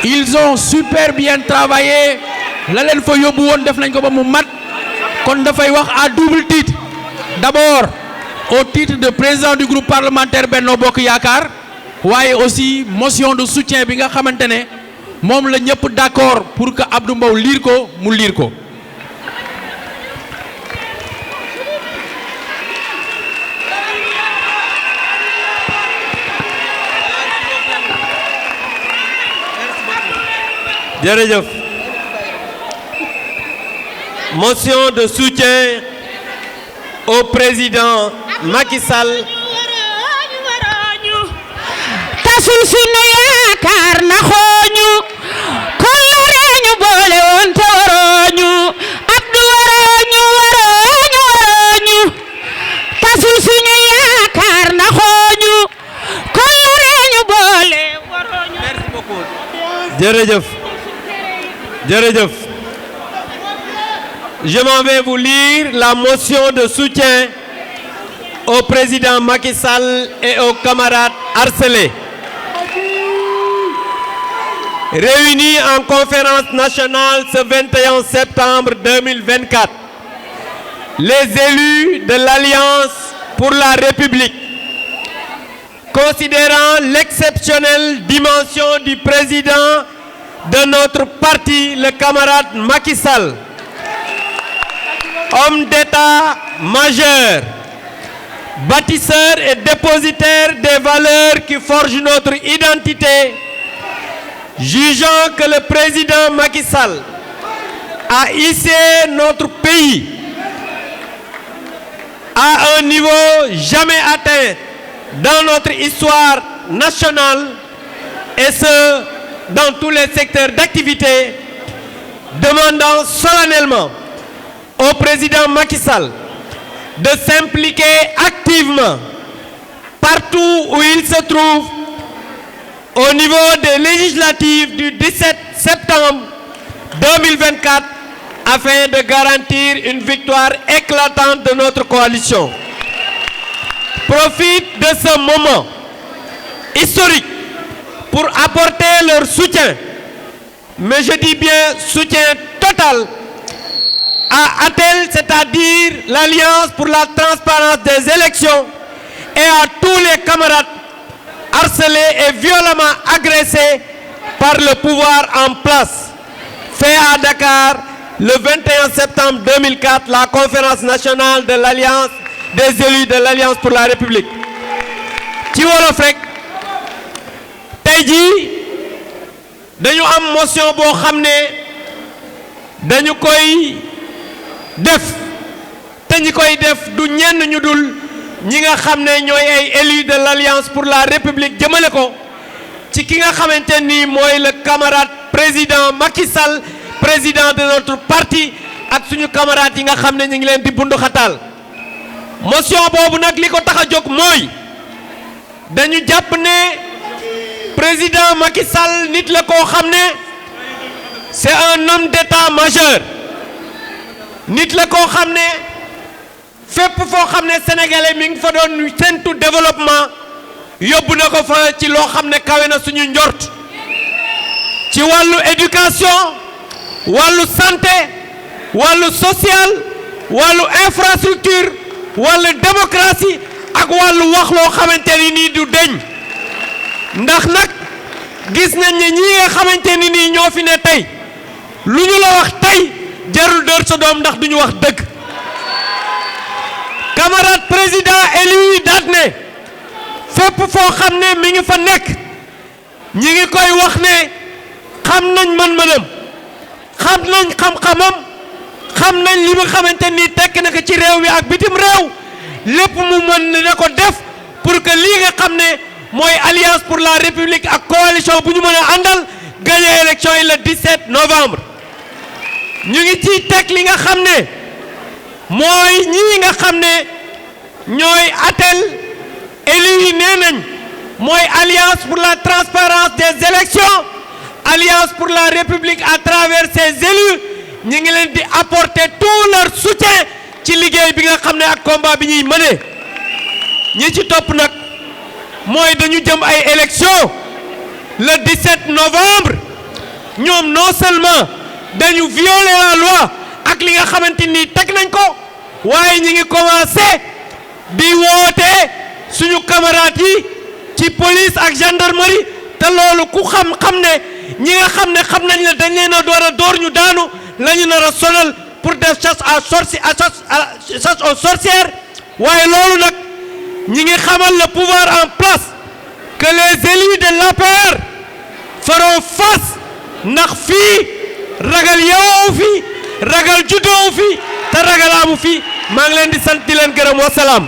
Ils ont super bien travaillé la leen fa yóbbu woon def nañ ko ba mu mat kon dafay wax à double titre d'abord au titre de président du groupe parlementaire Benno Bokk Yaakaar waaye aussi motion de soutien bi nga xamante ne moom la ñëpp d'accord pour que Abdou Mbow liir ko mu liir ko. jërëjëf motion de soutien au président Macky Sall. tasul sunu yaakaar na xooñu kóllëre ñu boole woon te warooñu Abdou warooñu tasul sunu yaakaar na xooñu kóllëre ñu boole warooñu. Merci beaucoup. jërëjëf. Jërëjëf. Je m'en vais vous lire la motion de soutien au président Macky Sall et aux camarades harcelés. Réunis en conférence nationale ce 21 septembre 2024, les élus de l'Alliance pour la République, considérant l'exceptionnelle dimension du président de notre parti, le camarade Macky Sall, homme d'État majeur, bâtisseur et dépositaire des valeurs qui forgent notre identité, jugeant que le président Macky Sall a hissé notre pays à un niveau jamais atteint dans notre histoire nationale, et ce, dans tous les secteurs d'activité, demandant solennellement au président Macky Sall de s'impliquer activement partout où il se trouve au niveau des législatives du 17 septembre 2024 afin de garantir une victoire éclatante de notre coalition. Profite de ce moment historique pour apporter leur soutien, mais je dis bien soutien total, à ATEL, c'est-à-dire l'Alliance pour la transparence des élections, et à tous les camarades harcelés et violemment agressés par le pouvoir en place. Fait à Dakar le 21 septembre 2004, la conférence nationale de l'Alliance des élus de l'Alliance pour la République. ci wolof rek tey jii dañu am motion boo xam ne dañu koy def te ñi koy def du ñenn ñu dul ñi nga xam ne ñooy ay élus de l'Alliance pour la République jëmale ko ci ki nga xamante ni mooy le camarade président Macky Sall, président de notre parti, ak suñu camarades yi nga xam ne ñu ngi leen di bundu xataal. motion boobu nag li ko tax a jóg mooy dañu jàpp ne président Macky Sall nit la koo xam ne c'est un homme d'État majeur, nit la koo xam ne fépp foo xam ne sénégalais mi ngi fa doon séntu développement yóbbu na ko fa ci loo xam ne kawe na suñu njort ci wàllu éducation, wàllu santé, wàllu social, wàllu infrastructure, wàllu démocratie ak wàllu wax loo xamante ni nii du deñ ndax nag gis nañ ne ñi nga xamante ni nii ñoo fi ne tey lu ñu la wax tey jarul dër sa doom ndax duñu wax dëgg. camarade président élu yi daat ne fépp foo xam ne mi ngi fa nekk ñi ngi koy wax ne xam nañ mën-mënam, xam nañ xam-xamam, xam nañ li nga xamante ni tekk na ko ci réew mi ak bitim réew lépp mu mën na ko def pour que lii nga xam ne mooy Alliance pour la République ak coalition bu ñu mën a àndal gagner élection yi le 17 novembre. ñu ngi ciy teg li nga xam ne mooy ñii nga xam ne ñooy ATEL élus yi nee nañ mooy Alliance pour la transparence des élections, Alliance pour la République à travers ses élus. ñi ngi leen di apporter tout leur soutien ci liggéey bi nga xam ne ak combat bi ñuy mëne. ñi ci topp nag mooy dañu jëm ay élections le 17 novembre ñoom non seulement dañu violer la loi ak li nga xamante ni teg nañ ko waaye ñi ngi commencé di woote suñu camarades yi ci police ak gendarmerie te loolu ku xam ne ñi nga xam nañ la dañ leen a door ñu daanu la ñu nar a sonal pour def chasse aux sorcières waaye loolu nag ñi ngi xamal le pouvoir en place que les élus de l'APR feront face ndax fii ragal yeewoo fi ragal juddoo fi te ragal amu fi maa ngi leen di sant di leen gërëm wa salaam